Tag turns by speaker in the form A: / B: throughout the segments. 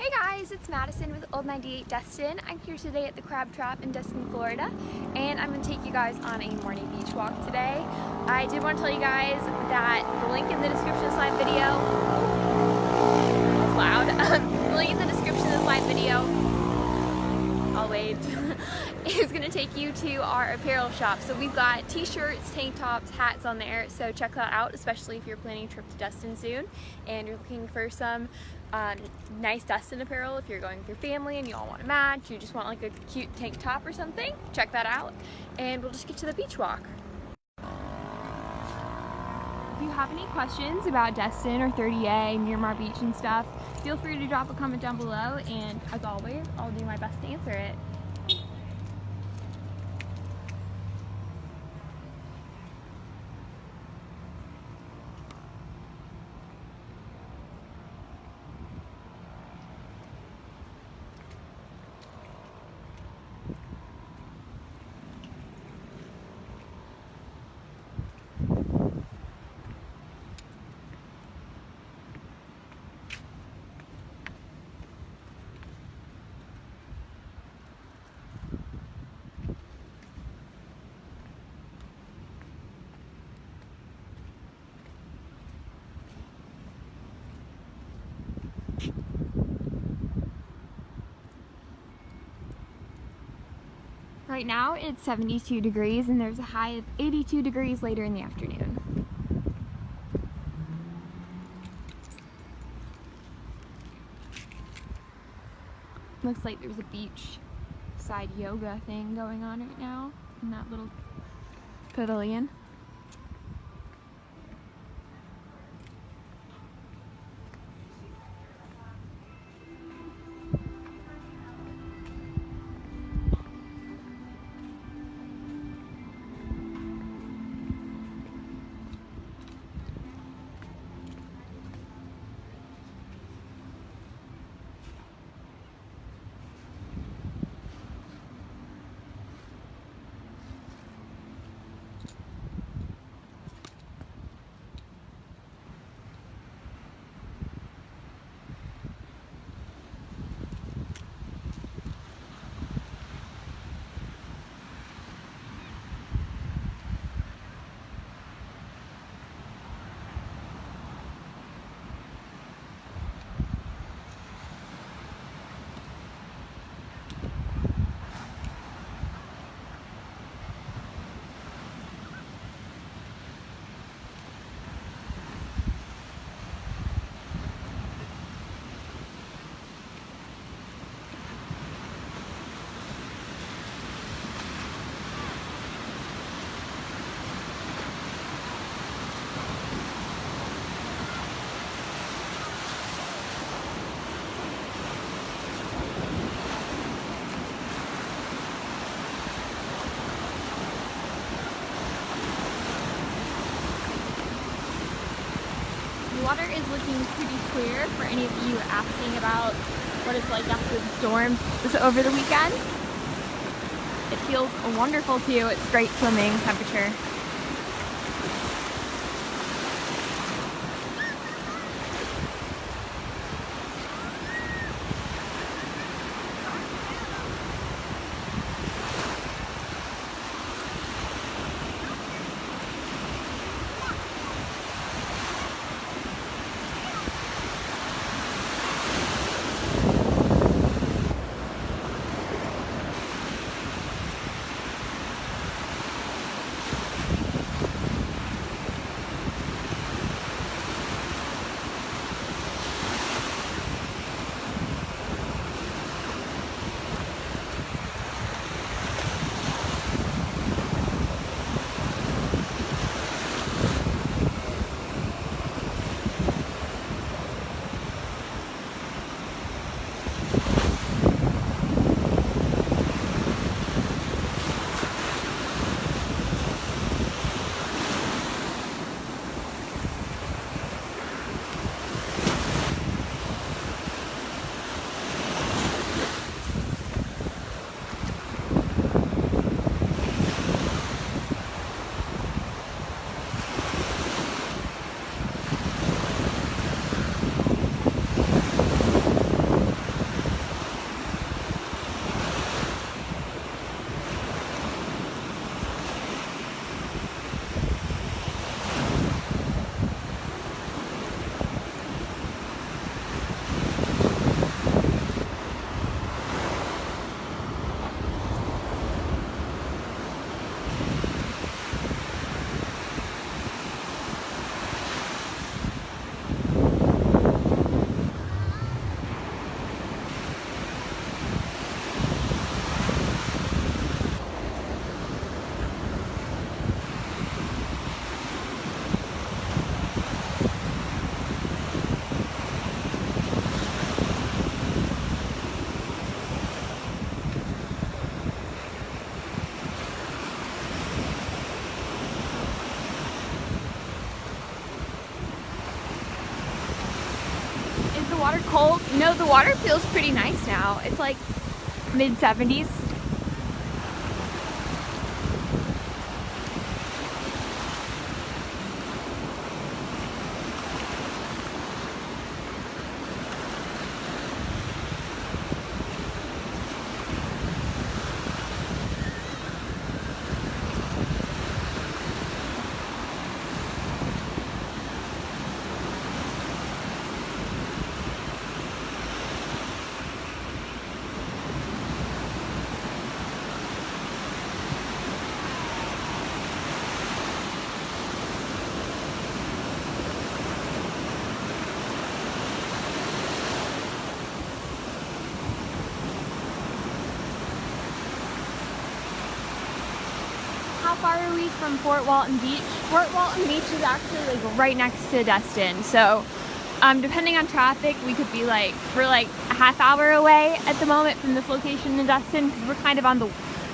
A: Hey guys, it's Madison with Old 98 Destin. I'm here today at the Crab Trap in Destin, Florida, and I'm going to take you guys on a morning beach walk today. I did want to tell you guys that the link in the description of this live video, that was loud, the link in the description of this live video, I'll wait, is going to take you to our apparel shop. So we've got t-shirts, tank tops, hats on there, so check that out, especially if you're planning a trip to Destin soon and you're looking for some nice Destin apparel. If you're going with your family and you all want to match, you just want like a cute tank top or something, check that out, and we'll just get to the beach walk. If you have any questions about Destin or 30A, Miramar Beach and stuff, feel free to drop a comment down below, and as always, I'll do my best to answer it. Right now it's 72 degrees and there's a high of 82 degrees later in the afternoon. Looks like there's a beach side yoga thing going on right now in that little pavilion. The water is looking pretty clear for any of you asking about what it's like after the storms over the weekend. It feels wonderful too. It's great swimming temperature. No, the water feels pretty nice now. It's like mid-70s. How far are we from Fort Walton Beach? Fort Walton Beach is actually like right next to Destin, so depending on traffic, we could be like, we're like a half hour away at the moment from this location in Destin, because we're kind of on the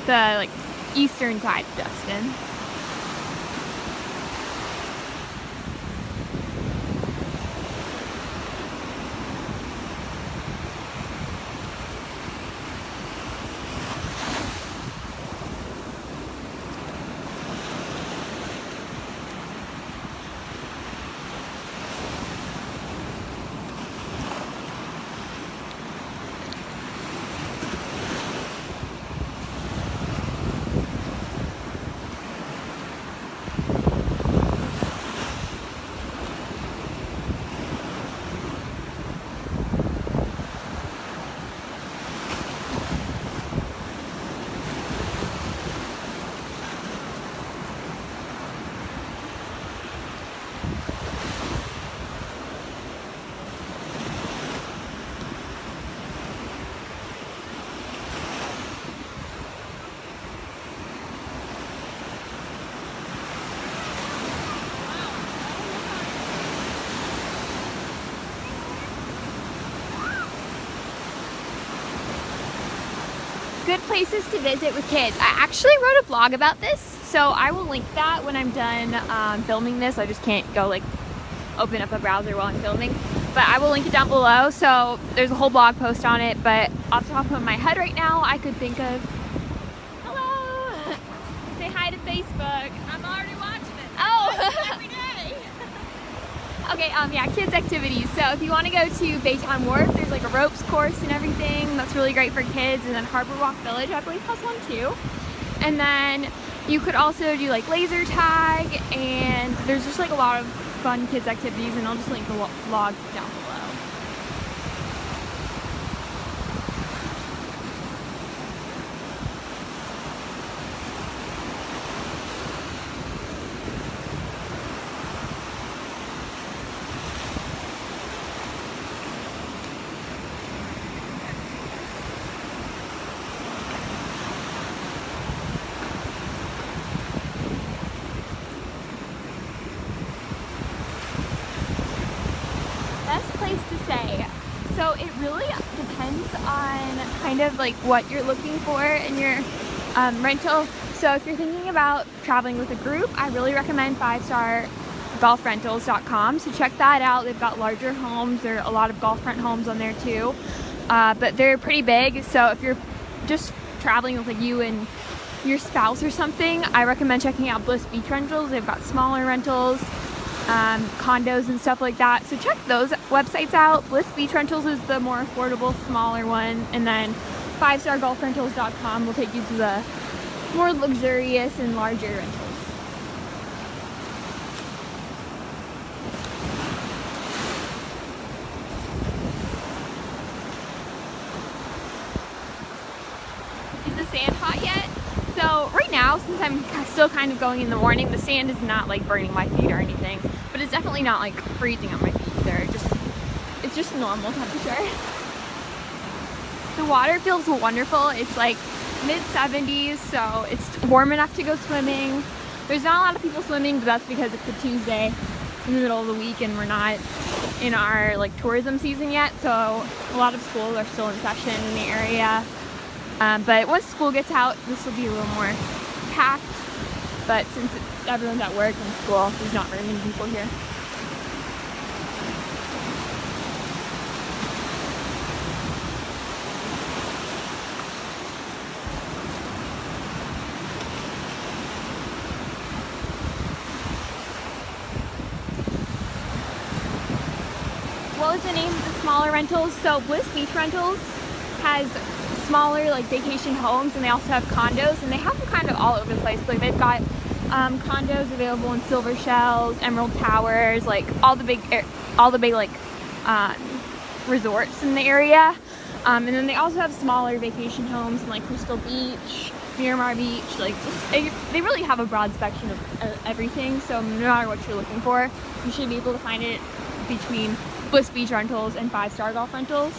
A: like eastern side of Destin. Good places to visit with kids. I actually wrote a blog about this, so I will link that when I'm done filming this. I just can't go like open up a browser while I'm filming, but I will link it down below. So there's a whole blog post on it, but off the top of my head right now, I could think of, hello, say hi to Facebook.
B: I'm already watching it.
A: Oh,
B: Every day.
A: okay, yeah, kids activities. So if you want to go to Baytown Wharf, there's like a ropes course and everything. That's really great for kids. And then Harbor Walk Village, I believe, has one too. And then you could also do like laser tag, and there's just like a lot of fun kids activities, and I'll just link the vlog down below. Best place to stay. So it really depends on kind of like what you're looking for in your rental. So if you're thinking about traveling with a group, I really recommend 5stargolfrentals.com. So check that out. They've got larger homes. There are a lot of golf front homes on there too, but they're pretty big. So if you're just traveling with like you and your spouse or something, I recommend checking out Bliss Beach Rentals. They've got smaller rentals, condos and stuff like that. So check those websites out. Bliss Beach Rentals is the more affordable, smaller one, and then 5stargolfrentals.com will take you to the more luxurious and larger rentals. Is the sand hot yet? So right now, since I'm still kind of going in the morning, the sand is not like burning my feet or anything, but it's definitely not like freezing on my feet either. It's just normal temperature. The water feels wonderful. It's like mid-70s, so it's warm enough to go swimming. There's not a lot of people swimming, but that's because it's a Tuesday in the middle of the week and we're not in our like tourism season yet, so a lot of schools are still in session in the area. But once school gets out, this will be a little more packed, but since everyone's at work and school, there's not very many people here. rentals. So Bliss Beach Rentals has smaller like vacation homes, and they also have condos, and they have them kind of all over the place. Like they've got condos available in Silver Shells, Emerald Towers, like all the big like resorts in the area. And then they also have smaller vacation homes in like Crystal Beach, Miramar Beach. Like they really have a broad spectrum of everything. So no matter what you're looking for, you should be able to find it between Bliss Beach Rentals and 5-Star Golf Rentals.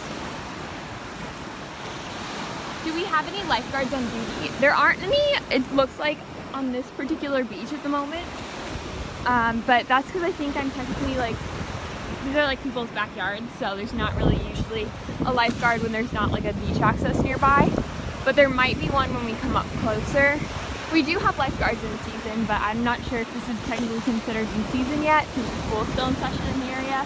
A: Do we have any lifeguards on duty? There aren't any, it looks like, on this particular beach at the moment. But that's because I think I'm technically like, these are like people's backyards, so there's not really usually a lifeguard when there's not like a beach access nearby. But there might be one when we come up closer. We do have lifeguards in season, but I'm not sure if this is technically considered in season yet since the school's still in session in the area.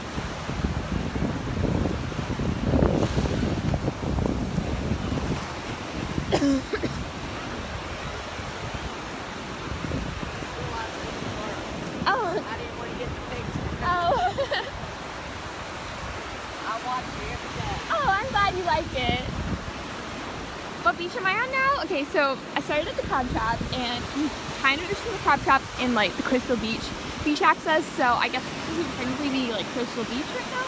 A: Oh.
B: I didn't want to get the picture.
A: Oh.
B: I watch you every day.
A: Oh, I'm glad you like it. What beach am I on now? Okay, so I started at the Crab Trap, and you kind of just from the Crab Trap in like the Crystal Beach access. So I guess this would technically be like Crystal Beach right now.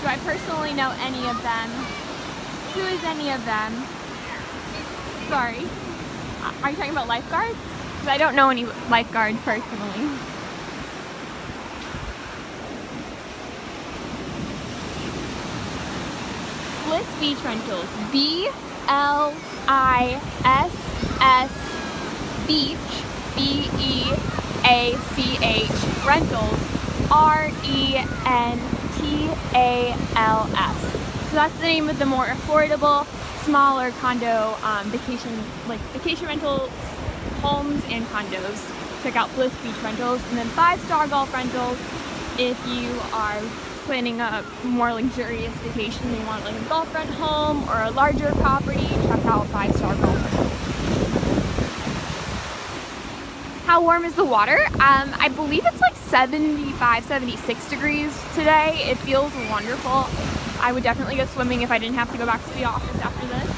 A: Do I personally know any of them? Who is any of them? Sorry. Are you talking about lifeguards? Because I don't know any lifeguards personally. Bliss Beach Rentals. B-L-I-S-S Beach. B-E-A-C-H. Rentals. R-E-N-T-A-L-S. So that's the name of the more affordable, smaller condo vacation rental homes and condos. Check out Bliss Beach Rentals. And then 5-Star Golf Rentals if you are planning a more luxurious vacation. You want like a golf front home or a larger property, check out 5-Star Golf Rentals. How warm is the water? I believe it's like 75, 76 degrees today. It feels wonderful. I would definitely go swimming if I didn't have to go back to the office after this.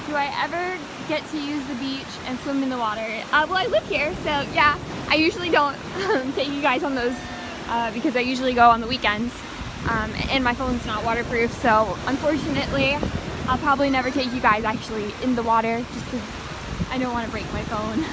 A: Do I ever get to use the beach and swim in the water? Well, I live here, so yeah. I usually don't take you guys on those because I usually go on the weekends. And my phone's not waterproof, so unfortunately, I'll probably never take you guys actually in the water just because I don't want to break my phone.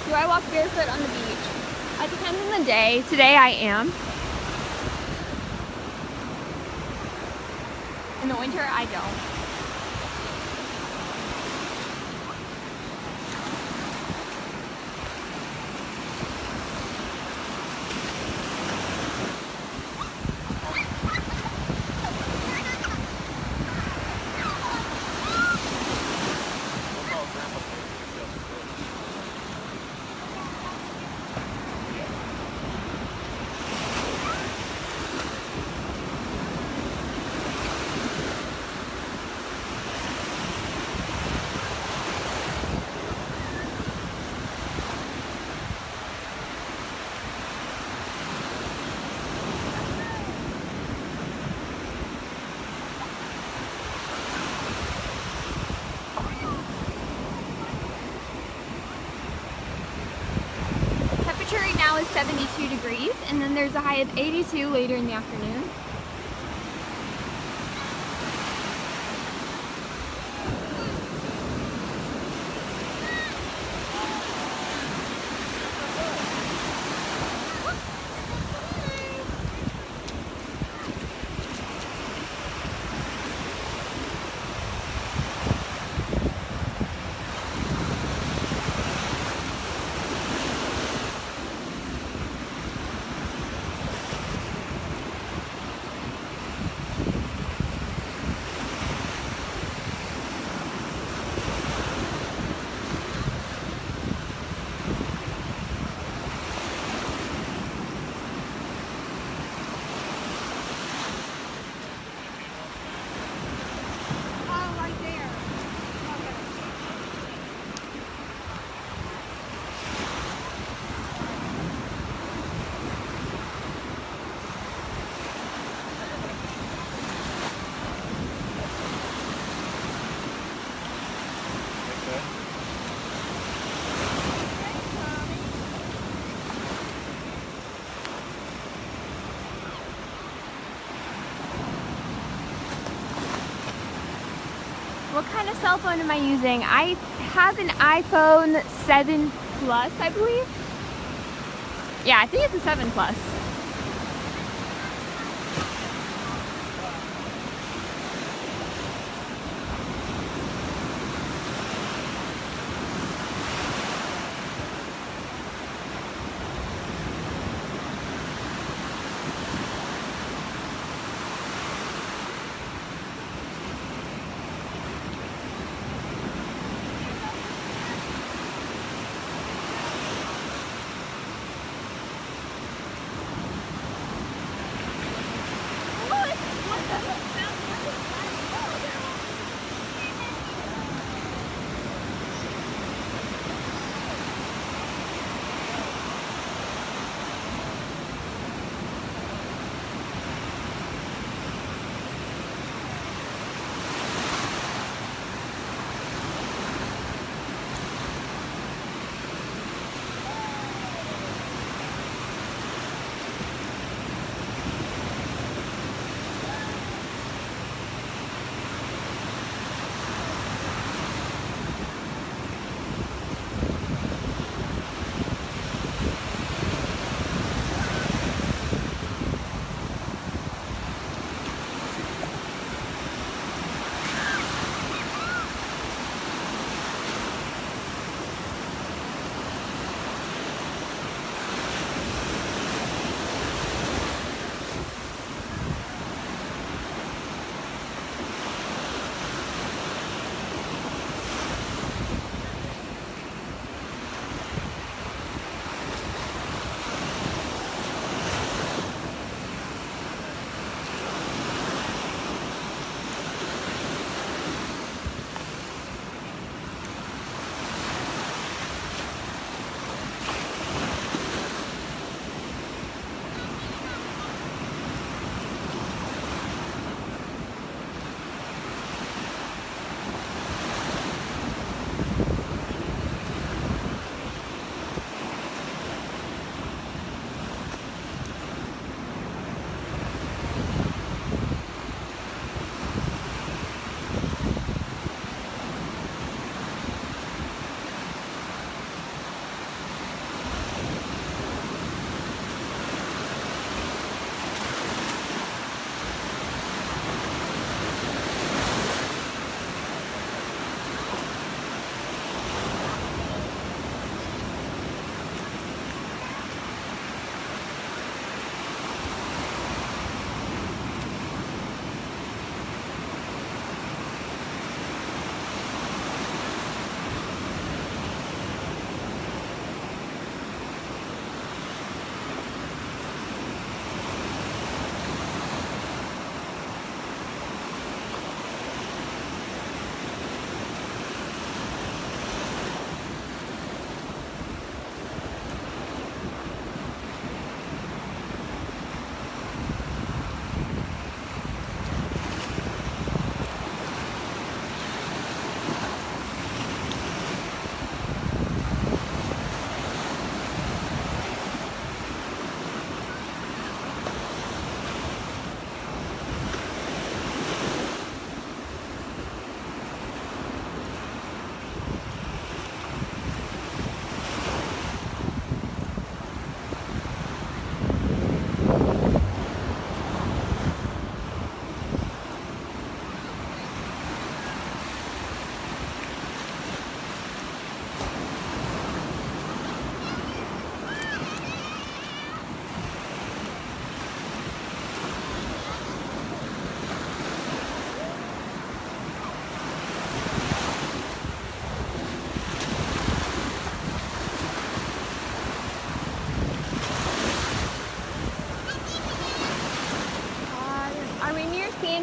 A: Do I walk barefoot on the beach? It depends on the day. Today I am. In the winter, I don't. Temperature right now is 72 degrees, and then there's a high of 82 later in the afternoon. What kind of cell phone am I using? I have an iPhone 7 Plus, I believe. Yeah, I think it's a 7 Plus.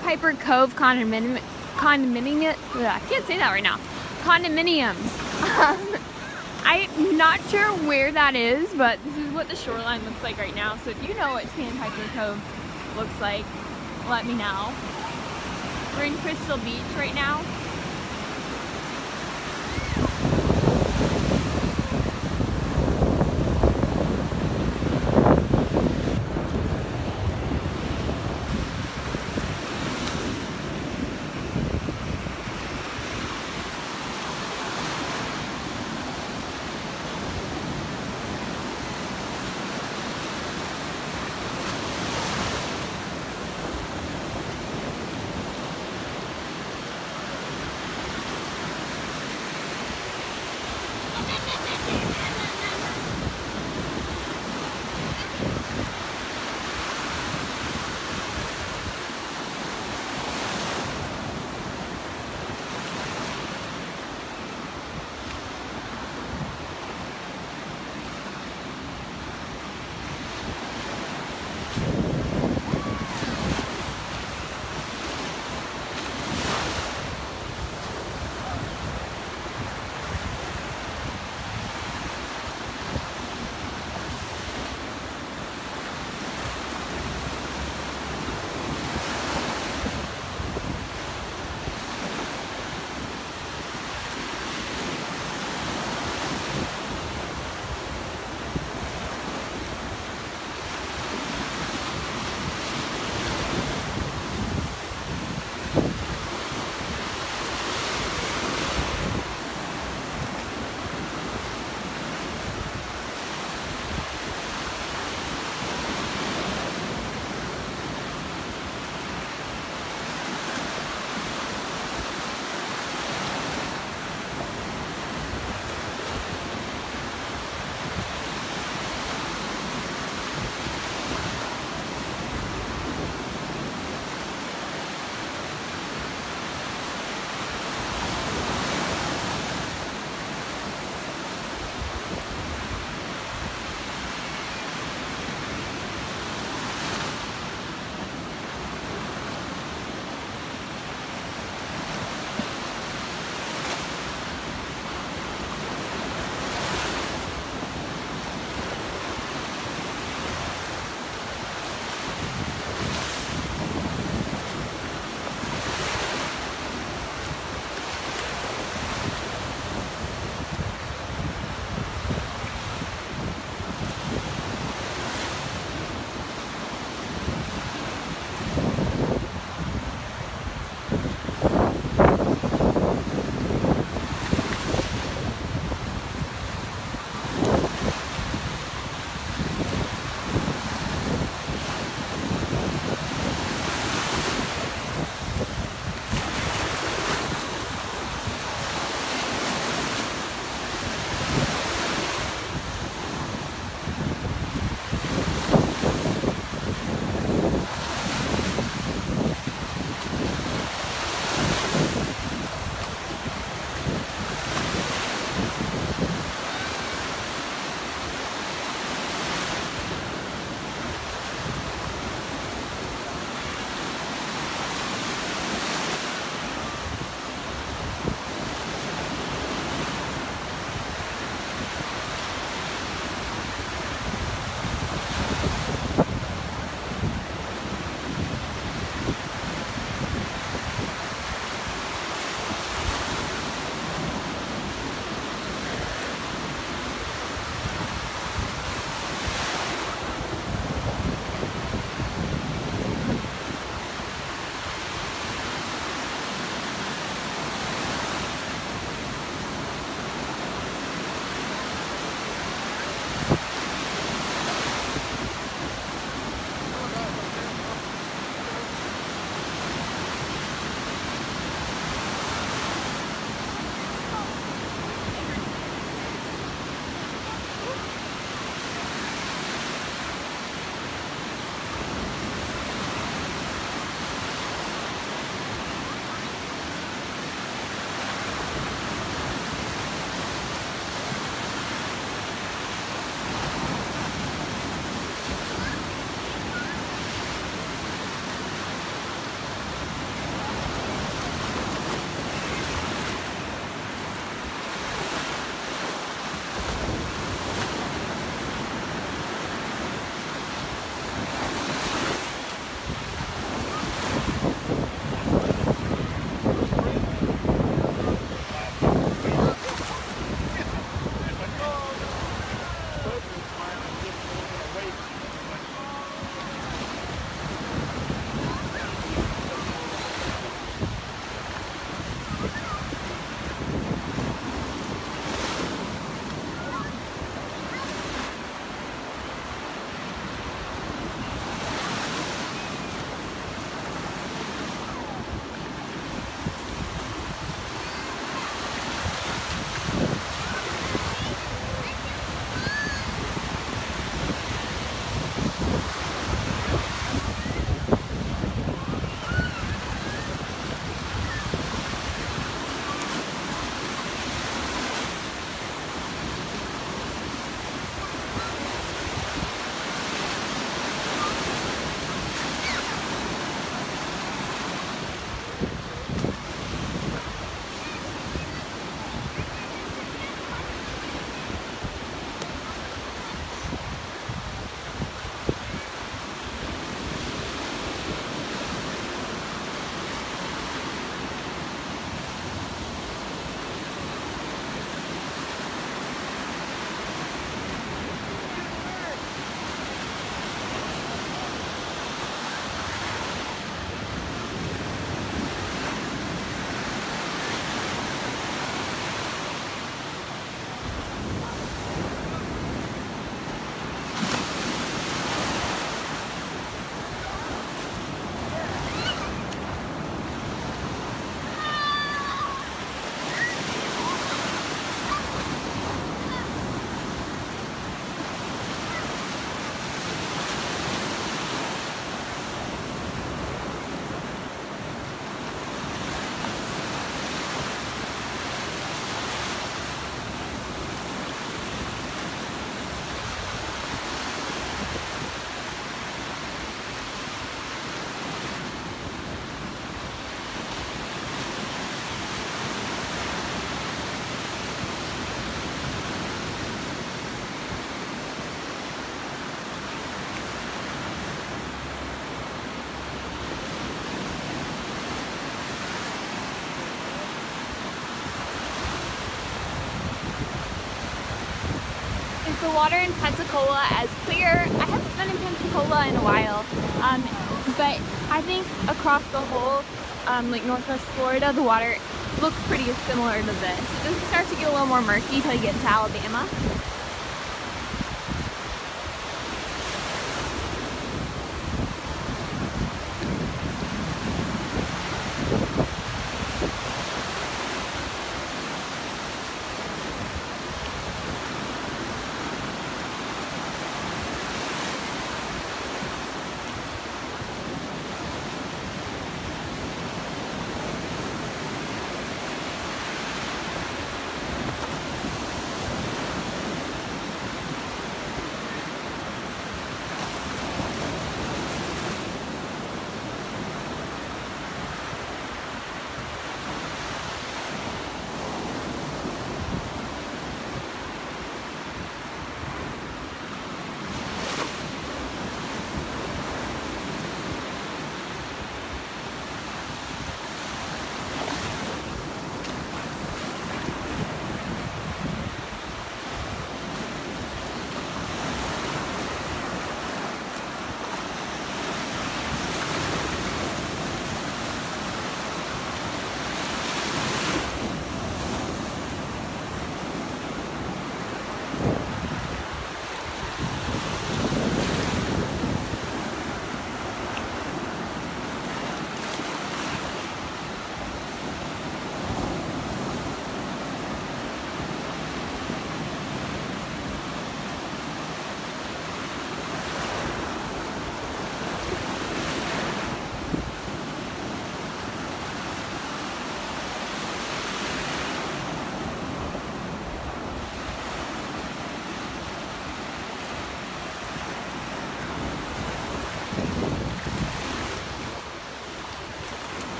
A: Sandpiper Cove condominium. I can't say that right now. Condominiums. I'm not sure where that is, but this is what the shoreline looks like right now. So if you know what Sandpiper Cove looks like, let me know. We're in Crystal Beach right now. the water in Pensacola as clear. I haven't been in Pensacola in a while, but I think across the whole like Northwest Florida, the water looks pretty similar to this. It doesn't start to get a little more murky until you get into Alabama.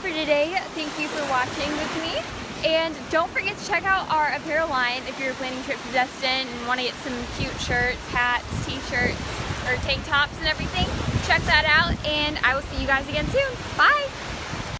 A: for today. Thank you for watching with me. And don't forget to check out our apparel line if you're planning a trip to Destin and want to get some cute shirts, hats, t-shirts, or tank tops and everything. Check that out, and I will see you guys again soon. Bye!